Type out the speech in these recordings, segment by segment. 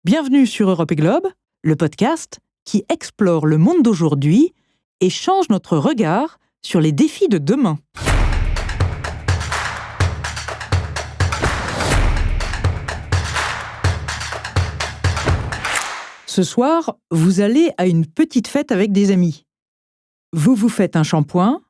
Bienvenue sur Europe et Globe, le podcast qui explore le monde d'aujourd'hui et change notre regard sur les défis de demain. Ce soir, vous allez à une petite fête avec des amis. Vous vous faites un shampoing.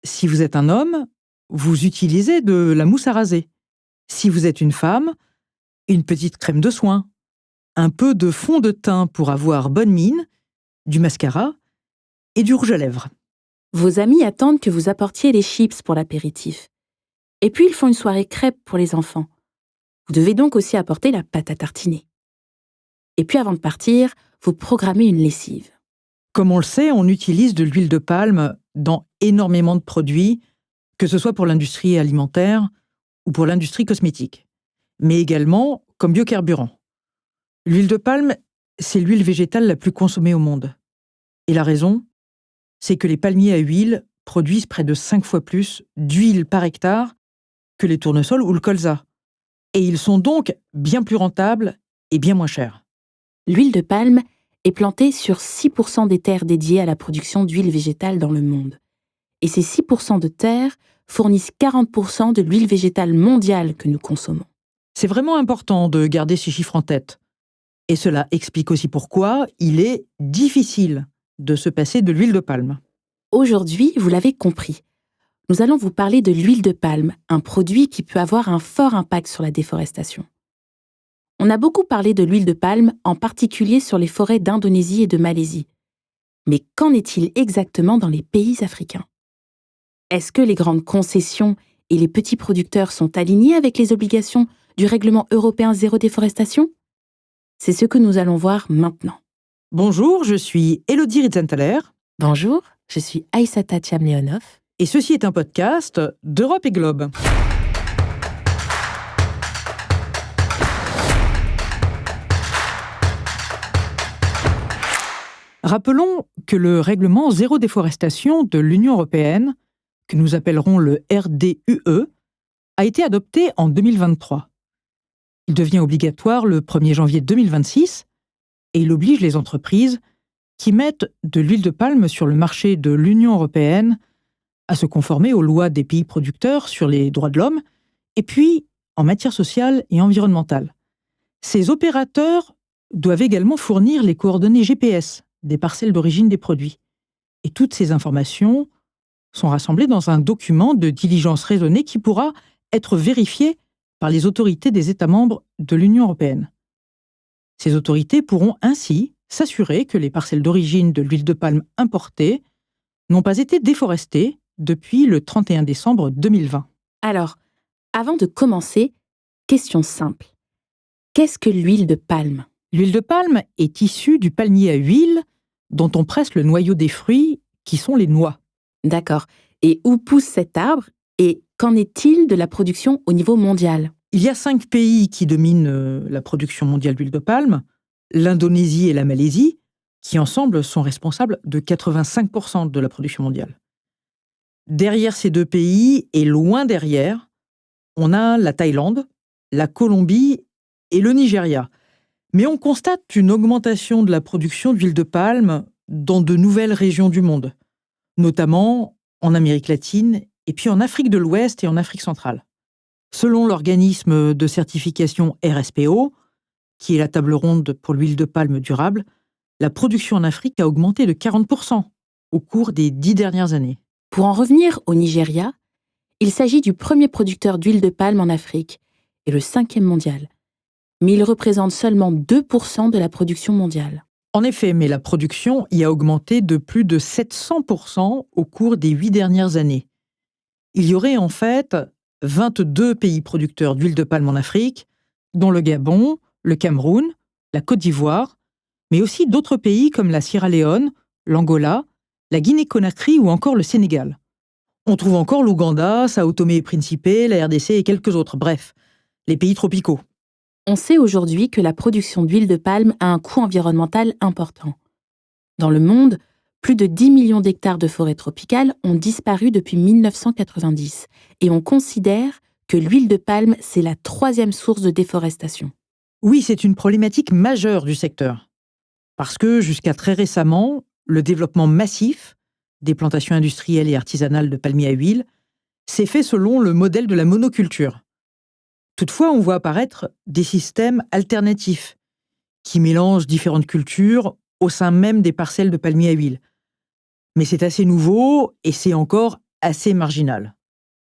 Si vous êtes un homme, vous utilisez de la mousse à raser. Si vous êtes une femme, une petite crème de soin, un peu de fond de teint pour avoir bonne mine, du mascara et du rouge à lèvres. Vos amis attendent que vous apportiez les chips pour l'apéritif. Et puis ils font une soirée crêpes pour les enfants. Vous devez donc aussi apporter la pâte à tartiner. Et puis avant de partir, vous programmez une lessive. Comme on le sait, on utilise de l'huile de palme dans énormément de produits, que ce soit pour l'industrie alimentaire ou pour l'industrie cosmétique, mais également comme biocarburant. L'huile de palme, c'est l'huile végétale la plus consommée au monde. Et la raison, c'est que les palmiers à huile produisent près de 5 fois plus d'huile par hectare que les tournesols ou le colza. Et ils sont donc bien plus rentables et bien moins chers. L'huile de palme est plantée sur 6% des terres dédiées à la production d'huile végétale dans le monde. Et ces 6% de terres fournissent 40% de l'huile végétale mondiale que nous consommons. C'est vraiment important de garder ces chiffres en tête. Et cela explique aussi pourquoi il est difficile de se passer de l'huile de palme. Aujourd'hui, vous l'avez compris, nous allons vous parler de l'huile de palme, un produit qui peut avoir un fort impact sur la déforestation. On a beaucoup parlé de l'huile de palme, en particulier sur les forêts d'Indonésie et de Malaisie. Mais qu'en est-il exactement dans les pays africains ? Est-ce que les grandes concessions et les petits producteurs sont alignés avec les obligations du règlement européen zéro déforestation ? C'est ce que nous allons voir maintenant. Bonjour, je suis Élodie Ritzenthaler. Bonjour, je suis Aïssata Thiam-Leonov. Et ceci est un podcast d'Europe et Globe. Rappelons que le règlement zéro déforestation de l'Union européenne, que nous appellerons le RDUE, a été adopté en 2023. Il devient obligatoire le 1er janvier 2026 et il oblige les entreprises qui mettent de l'huile de palme sur le marché de l'Union européenne à se conformer aux lois des pays producteurs sur les droits de l'homme et puis en matière sociale et environnementale. Ces opérateurs doivent également fournir les coordonnées GPS des parcelles d'origine des produits. Et toutes ces informations sont rassemblées dans un document de diligence raisonnée qui pourra être vérifié par les autorités des États membres de l'Union européenne. Ces autorités pourront ainsi s'assurer que les parcelles d'origine de l'huile de palme importée n'ont pas été déforestées depuis le 31 décembre 2020. Alors, avant de commencer, question simple. Qu'est-ce que l'huile de palme ? L'huile de palme est issue du palmier à huile dont on presse le noyau des fruits qui sont les noix. D'accord. Et où pousse cet arbre ? Et qu'en est-il de la production au niveau mondial ? Il y a 5 pays qui dominent la production mondiale d'huile de palme, l'Indonésie et la Malaisie, qui ensemble sont responsables de 85% de la production mondiale. Derrière ces 2 pays, et loin derrière, on a la Thaïlande, la Colombie et le Nigeria. Mais on constate une augmentation de la production d'huile de palme dans de nouvelles régions du monde, notamment en Amérique latine et puis en Afrique de l'Ouest et en Afrique centrale. Selon l'organisme de certification RSPO, qui est la table ronde pour l'huile de palme durable, la production en Afrique a augmenté de 40% au cours des 10 dernières années. Pour en revenir au Nigeria, il s'agit du premier producteur d'huile de palme en Afrique et le 5e mondial. Mais il représente seulement 2% de la production mondiale. En effet, mais la production y a augmenté de plus de 700% au cours des 8 dernières années. Il y aurait en fait 22 pays producteurs d'huile de palme en Afrique, dont le Gabon, le Cameroun, la Côte d'Ivoire, mais aussi d'autres pays comme la Sierra Leone, l'Angola, la Guinée-Conakry ou encore le Sénégal. On trouve encore l'Ouganda, Sao Tomé et Principe, la RDC et quelques autres, bref, les pays tropicaux. On sait aujourd'hui que la production d'huile de palme a un coût environnemental important. Dans le monde, plus de 10 millions d'hectares de forêts tropicales ont disparu depuis 1990 et on considère que l'huile de palme, c'est la 3e source de déforestation. Oui, c'est une problématique majeure du secteur. Parce que jusqu'à très récemment, le développement massif des plantations industrielles et artisanales de palmiers à huile s'est fait selon le modèle de la monoculture. Toutefois, on voit apparaître des systèmes alternatifs qui mélangent différentes cultures au sein même des parcelles de palmiers à huile. Mais c'est assez nouveau et c'est encore assez marginal.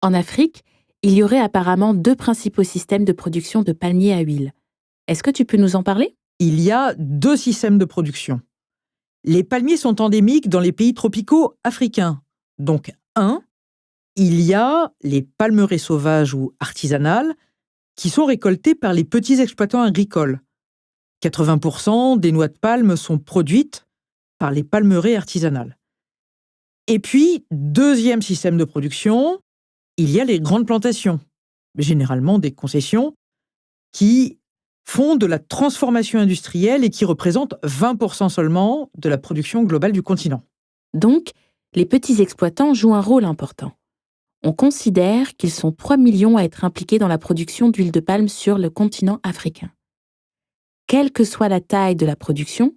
En Afrique, il y aurait apparemment 2 principaux systèmes de production de palmiers à huile. Est-ce que tu peux nous en parler? Il y a 2 systèmes de production. Les palmiers sont endémiques dans les pays tropicaux africains. Donc, il y a les palmeraies sauvages ou artisanales qui sont récoltées par les petits exploitants agricoles. 80% des noix de palme sont produites par les palmeraies artisanales. Et puis, deuxième système de production, il y a les grandes plantations, généralement des concessions, qui font de la transformation industrielle et qui représentent 20% seulement de la production globale du continent. Donc, les petits exploitants jouent un rôle important. On considère qu'ils sont 3 millions à être impliqués dans la production d'huile de palme sur le continent africain. Quelle que soit la taille de la production,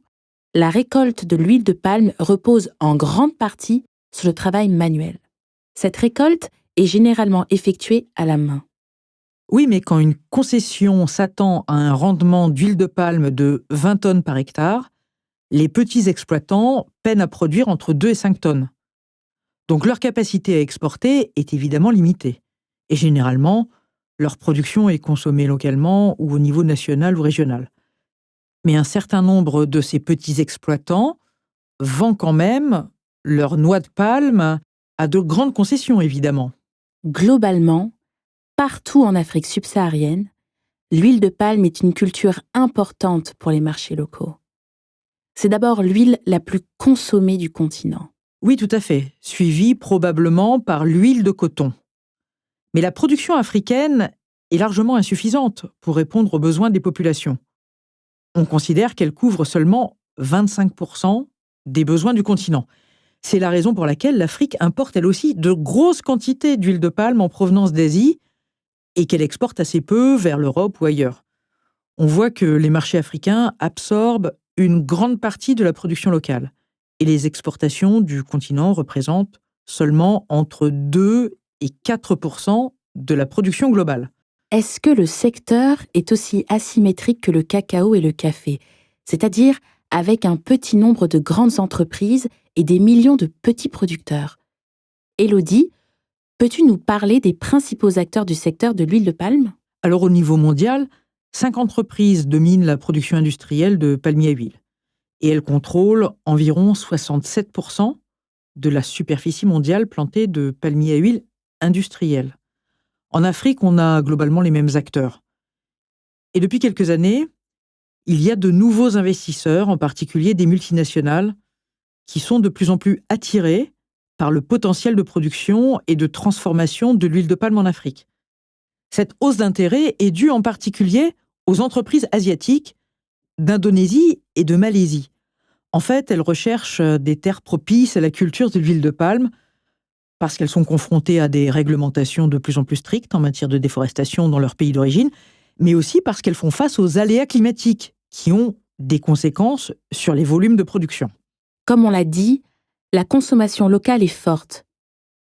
la récolte de l'huile de palme repose en grande partie sur le travail manuel. Cette récolte est généralement effectuée à la main. Oui, mais quand une concession s'attend à un rendement d'huile de palme de 20 tonnes par hectare, les petits exploitants peinent à produire entre 2 et 5 tonnes. Donc leur capacité à exporter est évidemment limitée. Et généralement, leur production est consommée localement ou au niveau national ou régional. Mais un certain nombre de ces petits exploitants vendent quand même leurs noix de palme à de grandes concessions, évidemment. Globalement, partout en Afrique subsaharienne, l'huile de palme est une culture importante pour les marchés locaux. C'est d'abord l'huile la plus consommée du continent. Oui, tout à fait, suivie probablement par l'huile de coton. Mais la production africaine est largement insuffisante pour répondre aux besoins des populations. On considère qu'elle couvre seulement 25% des besoins du continent. C'est la raison pour laquelle l'Afrique importe elle aussi de grosses quantités d'huile de palme en provenance d'Asie et qu'elle exporte assez peu vers l'Europe ou ailleurs. On voit que les marchés africains absorbent une grande partie de la production locale et les exportations du continent représentent seulement entre 2 et 4% de la production globale. Est-ce que le secteur est aussi asymétrique que le cacao et le café, c'est-à-dire avec un petit nombre de grandes entreprises et des millions de petits producteurs? Élodie, peux-tu nous parler des principaux acteurs du secteur de l'huile de palme? Alors au niveau mondial, 5 entreprises dominent la production industrielle de palmiers à huile et elles contrôlent environ 67% de la superficie mondiale plantée de palmiers à huile industriels. En Afrique, on a globalement les mêmes acteurs. Et depuis quelques années, il y a de nouveaux investisseurs, en particulier des multinationales, qui sont de plus en plus attirés par le potentiel de production et de transformation de l'huile de palme en Afrique. Cette hausse d'intérêt est due en particulier aux entreprises asiatiques d'Indonésie et de Malaisie. En fait, elles recherchent des terres propices à la culture de l'huile de palme parce qu'elles sont confrontées à des réglementations de plus en plus strictes en matière de déforestation dans leur pays d'origine, mais aussi parce qu'elles font face aux aléas climatiques qui ont des conséquences sur les volumes de production. Comme on l'a dit, la consommation locale est forte.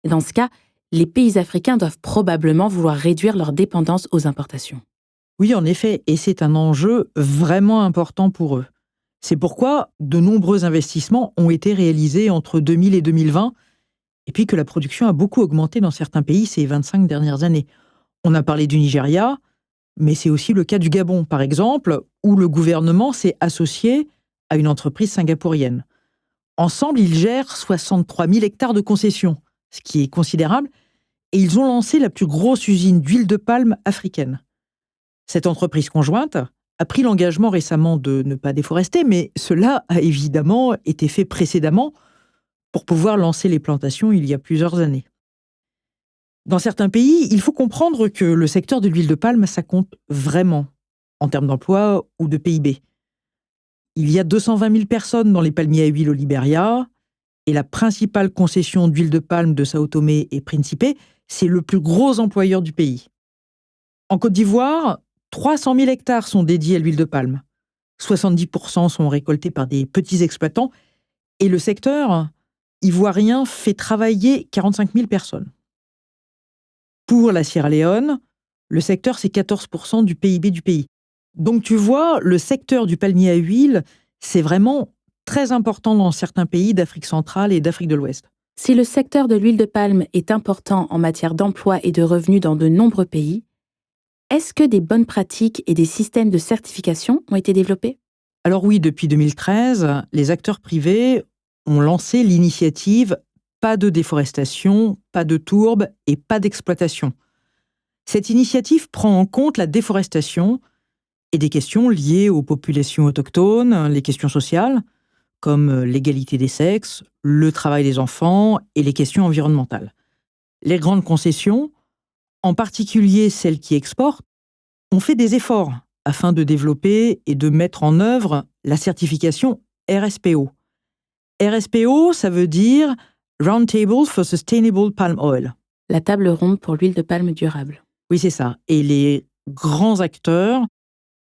Dans ce cas, les pays africains doivent probablement vouloir réduire leur dépendance aux importations. Oui, en effet, et c'est un enjeu vraiment important pour eux. C'est pourquoi de nombreux investissements ont été réalisés entre 2000 et 2020, et puis que la production a beaucoup augmenté dans certains pays ces 25 dernières années. On a parlé du Nigeria, mais c'est aussi le cas du Gabon, par exemple, où le gouvernement s'est associé à une entreprise singapourienne. Ensemble, ils gèrent 63 000 hectares de concessions, ce qui est considérable, et ils ont lancé la plus grosse usine d'huile de palme africaine. Cette entreprise conjointe a pris l'engagement récemment de ne pas déforester, mais cela a évidemment été fait précédemment pour pouvoir lancer les plantations il y a plusieurs années. Dans certains pays, il faut comprendre que le secteur de l'huile de palme, ça compte vraiment en termes d'emploi ou de PIB. Il y a 220 000 personnes dans les palmiers à huile au Libéria, et la principale concession d'huile de palme de Sao Tomé et Principe, c'est le plus gros employeur du pays. En Côte d'Ivoire, 300 000 hectares sont dédiés à l'huile de palme. 70% sont récoltés par des petits exploitants. Et le secteur ivoirien fait travailler 45 000 personnes. Pour la Sierra Leone, le secteur, c'est 14% du PIB du pays. Donc tu vois, le secteur du palmier à huile, c'est vraiment très important dans certains pays d'Afrique centrale et d'Afrique de l'Ouest. Si le secteur de l'huile de palme est important en matière d'emploi et de revenus dans de nombreux pays, est-ce que des bonnes pratiques et des systèmes de certification ont été développés? Alors oui, depuis 2013, les acteurs privés ont lancé l'initiative Pas de déforestation, pas de tourbe et pas d'exploitation. Cette initiative prend en compte la déforestation et des questions liées aux populations autochtones, les questions sociales, comme l'égalité des sexes, le travail des enfants et les questions environnementales. Les grandes concessions, en particulier celles qui exportent, ont fait des efforts afin de développer et de mettre en œuvre la certification RSPO. RSPO, ça veut dire Roundtable for Sustainable Palm Oil. La table ronde pour l'huile de palme durable. Oui, c'est ça. Et les grands acteurs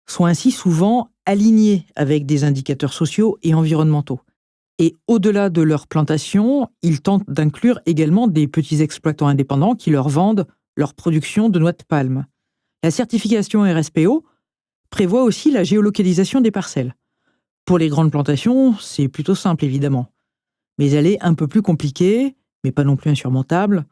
sont ainsi souvent alignés avec des indicateurs sociaux et environnementaux. Et au-delà de leur plantation, ils tentent d'inclure également des petits exploitants indépendants qui leur vendent leur production de noix de palme. La certification RSPO prévoit aussi la géolocalisation des parcelles. Pour les grandes plantations, c'est plutôt simple évidemment. Mais elle est un peu plus compliquée, mais pas non plus insurmontable,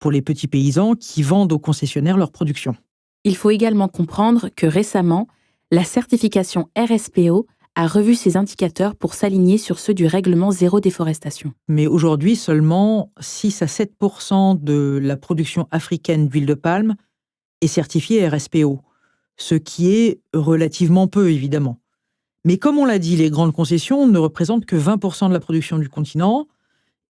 pour les petits paysans qui vendent aux concessionnaires leur production. Il faut également comprendre que récemment, la certification RSPO a revu ses indicateurs pour s'aligner sur ceux du règlement zéro déforestation. Mais aujourd'hui, seulement 6 à 7% de la production africaine d'huile de palme est certifiée RSPO, ce qui est relativement peu évidemment. Mais comme on l'a dit, les grandes concessions ne représentent que 20% de la production du continent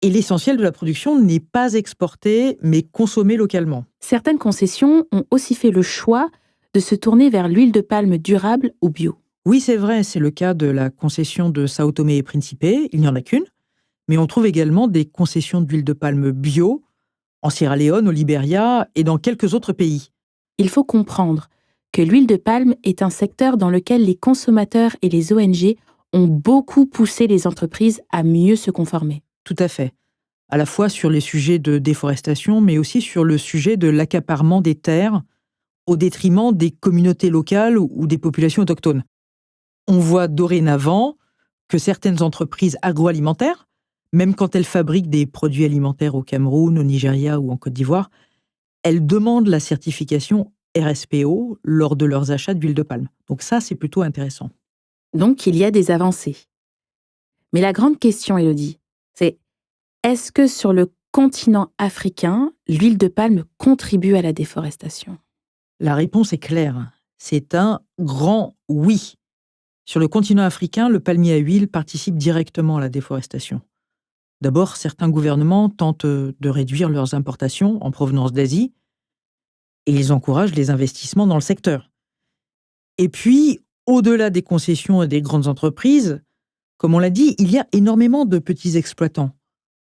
et l'essentiel de la production n'est pas exporté mais consommé localement. Certaines concessions ont aussi fait le choix de se tourner vers l'huile de palme durable ou bio. Oui, c'est vrai, c'est le cas de la concession de Sao Tomé et Principe, il n'y en a qu'une, mais on trouve également des concessions d'huile de palme bio en Sierra Leone, au Libéria et dans quelques autres pays. Il faut comprendre que l'huile de palme est un secteur dans lequel les consommateurs et les ONG ont beaucoup poussé les entreprises à mieux se conformer. Tout à fait. À la fois sur les sujets de déforestation, mais aussi sur le sujet de l'accaparement des terres au détriment des communautés locales ou des populations autochtones. On voit dorénavant que certaines entreprises agroalimentaires, même quand elles fabriquent des produits alimentaires au Cameroun, au Nigeria ou en Côte d'Ivoire, elles demandent la certification RSPO lors de leurs achats d'huile de palme. Donc ça, c'est plutôt intéressant. Donc, il y a des avancées. Mais la grande question, Élodie, c'est est-ce que sur le continent africain, l'huile de palme contribue à la déforestation? La réponse est claire. C'est un grand oui. Sur le continent africain, le palmier à huile participe directement à la déforestation. D'abord, certains gouvernements tentent de réduire leurs importations en provenance d'Asie et ils encouragent les investissements dans le secteur. Et puis, au-delà des concessions et des grandes entreprises, comme on l'a dit, il y a énormément de petits exploitants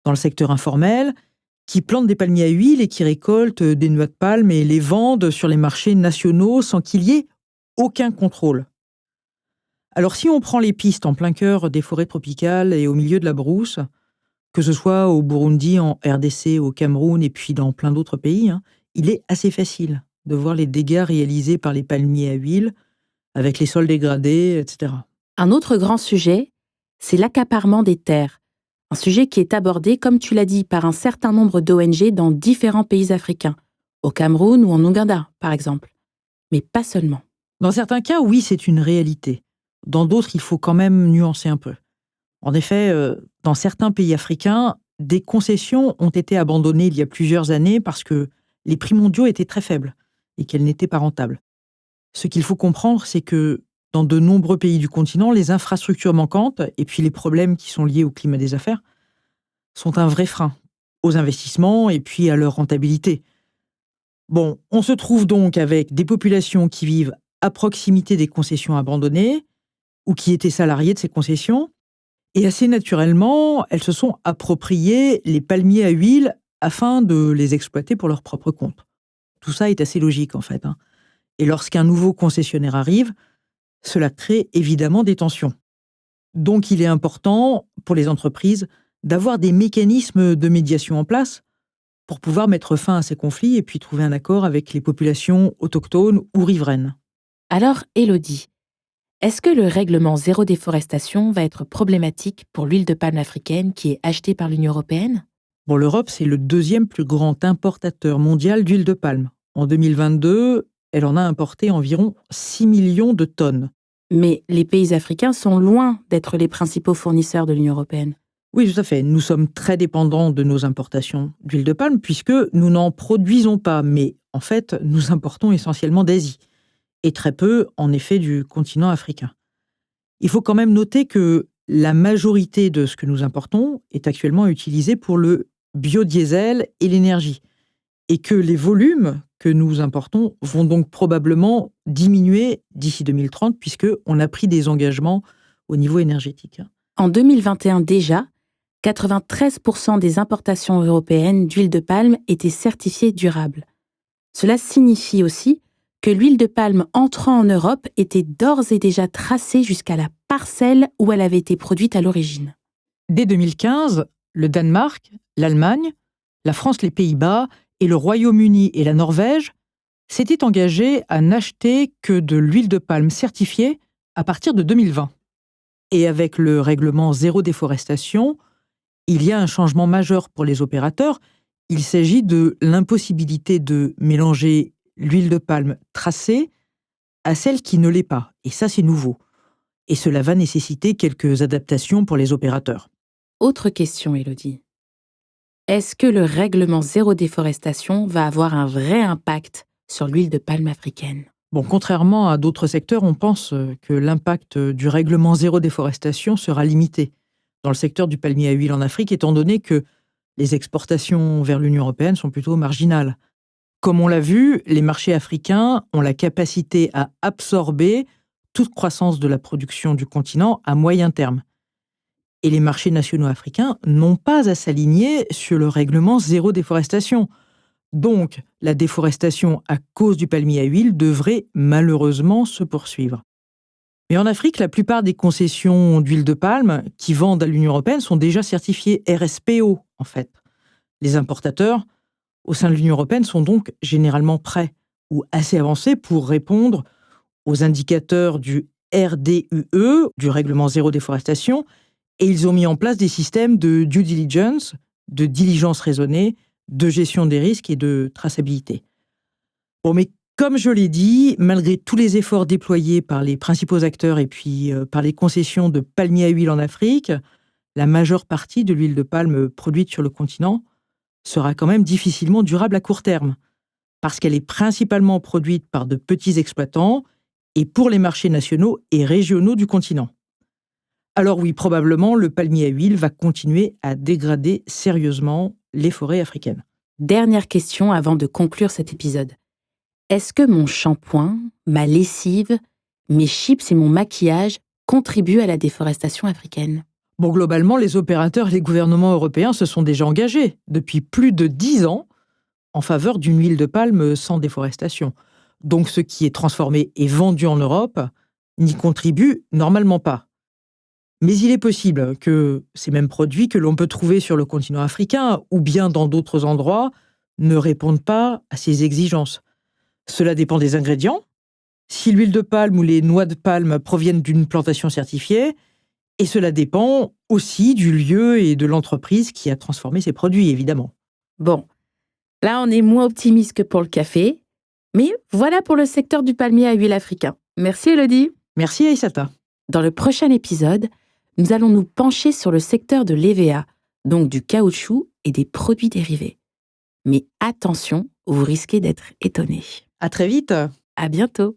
dans le secteur informel qui plantent des palmiers à huile et qui récoltent des noix de palme et les vendent sur les marchés nationaux sans qu'il y ait aucun contrôle. Alors si on prend les pistes en plein cœur des forêts tropicales et au milieu de la brousse, que ce soit au Burundi, en RDC, au Cameroun et puis dans plein d'autres pays, il est assez facile de voir les dégâts réalisés par les palmiers à huile avec les sols dégradés, etc. Un autre grand sujet, c'est l'accaparement des terres. Un sujet qui est abordé, comme tu l'as dit, par un certain nombre d'ONG dans différents pays africains, au Cameroun ou en Ouganda, par exemple. Mais pas seulement. Dans certains cas, oui, c'est une réalité. Dans d'autres, il faut quand même nuancer un peu. En effet, dans certains pays africains, des concessions ont été abandonnées il y a plusieurs années parce que les prix mondiaux étaient très faibles et qu'elles n'étaient pas rentables. Ce qu'il faut comprendre, c'est que dans de nombreux pays du continent, les infrastructures manquantes et puis les problèmes qui sont liés au climat des affaires sont un vrai frein aux investissements et puis à leur rentabilité. Bon, on se trouve donc avec des populations qui vivent à proximité des concessions abandonnées ou qui étaient salariées de ces concessions. Et assez naturellement, elles se sont appropriées les palmiers à huile afin de les exploiter pour leur propre compte. Tout ça est assez logique en fait. Et lorsqu'un nouveau concessionnaire arrive, cela crée évidemment des tensions. Donc il est important pour les entreprises d'avoir des mécanismes de médiation en place pour pouvoir mettre fin à ces conflits et puis trouver un accord avec les populations autochtones ou riveraines. Alors, Élodie, est-ce que le règlement zéro déforestation va être problématique pour l'huile de palme africaine qui est achetée par l'Union européenne ? Bon, l'Europe, c'est le deuxième plus grand importateur mondial d'huile de palme. En 2022, elle en a importé environ 6 millions de tonnes. Mais les pays africains sont loin d'être les principaux fournisseurs de l'Union européenne. Oui, tout à fait. Nous sommes très dépendants de nos importations d'huile de palme puisque nous n'en produisons pas. Mais en fait, nous importons essentiellement d'Asie et très peu, en effet, du continent africain. Il faut quand même noter que la majorité de ce que nous importons est actuellement utilisé pour le biodiesel et l'énergie et que les volumes que nous importons vont donc probablement diminuer d'ici 2030 puisqu'on a pris des engagements au niveau énergétique. En 2021 déjà, 93% des importations européennes d'huile de palme étaient certifiées durables. Cela signifie aussi que l'huile de palme entrant en Europe était d'ores et déjà tracée jusqu'à la parcelle où elle avait été produite à l'origine. Dès 2015, le Danemark, l'Allemagne, la France, les Pays-Bas et le Royaume-Uni et la Norvège s'étaient engagés à n'acheter que de l'huile de palme certifiée à partir de 2020. Et avec le règlement zéro déforestation, il y a un changement majeur pour les opérateurs. Il s'agit de l'impossibilité de mélanger l'huile de palme tracée à celle qui ne l'est pas. Et ça, c'est nouveau. Et cela va nécessiter quelques adaptations pour les opérateurs. Autre question, Élodie. Est-ce que le règlement zéro déforestation va avoir un vrai impact sur l'huile de palme africaine ? Bon, contrairement à d'autres secteurs, on pense que l'impact du règlement zéro déforestation sera limité dans le secteur du palmier à huile en Afrique, étant donné que les exportations vers l'Union européenne sont plutôt marginales. Comme on l'a vu, les marchés africains ont la capacité à absorber toute croissance de la production du continent à moyen terme. Et les marchés nationaux africains n'ont pas à s'aligner sur le règlement zéro déforestation. Donc, la déforestation à cause du palmier à huile devrait malheureusement se poursuivre. Mais en Afrique, la plupart des concessions d'huile de palme qui vendent à l'Union européenne sont déjà certifiées RSPO, en fait. Les importateurs au sein de l'Union européenne sont donc généralement prêts ou assez avancés pour répondre aux indicateurs du RDUE, du règlement zéro déforestation, et ils ont mis en place des systèmes de due diligence, de diligence raisonnée, de gestion des risques et de traçabilité. Bon, mais comme je l'ai dit, malgré tous les efforts déployés par les principaux acteurs et puis par les concessions de palmier à huile en Afrique, la majeure partie de l'huile de palme produite sur le continent sera quand même difficilement durable à court terme, parce qu'elle est principalement produite par de petits exploitants et pour les marchés nationaux et régionaux du continent. Alors oui, probablement, le palmier à huile va continuer à dégrader sérieusement les forêts africaines. Dernière question avant de conclure cet épisode. Est-ce que mon shampoing, ma lessive, mes chips et mon maquillage contribuent à la déforestation africaine ? Bon, globalement, les opérateurs et les gouvernements européens se sont déjà engagés depuis plus de 10 ans en faveur d'une huile de palme sans déforestation. Donc ce qui est transformé et vendu en Europe n'y contribue normalement pas. Mais il est possible que ces mêmes produits que l'on peut trouver sur le continent africain ou bien dans d'autres endroits ne répondent pas à ces exigences. Cela dépend des ingrédients, si l'huile de palme ou les noix de palme proviennent d'une plantation certifiée, et cela dépend aussi du lieu et de l'entreprise qui a transformé ces produits, évidemment. Bon, là on est moins optimiste que pour le café, mais voilà pour le secteur du palmier à huile africain. Merci Élodie. Merci Aïssata. Dans le prochain épisode, nous allons nous pencher sur le secteur de l'EVA, donc du caoutchouc et des produits dérivés. Mais attention, vous risquez d'être étonnés. À très vite. À bientôt.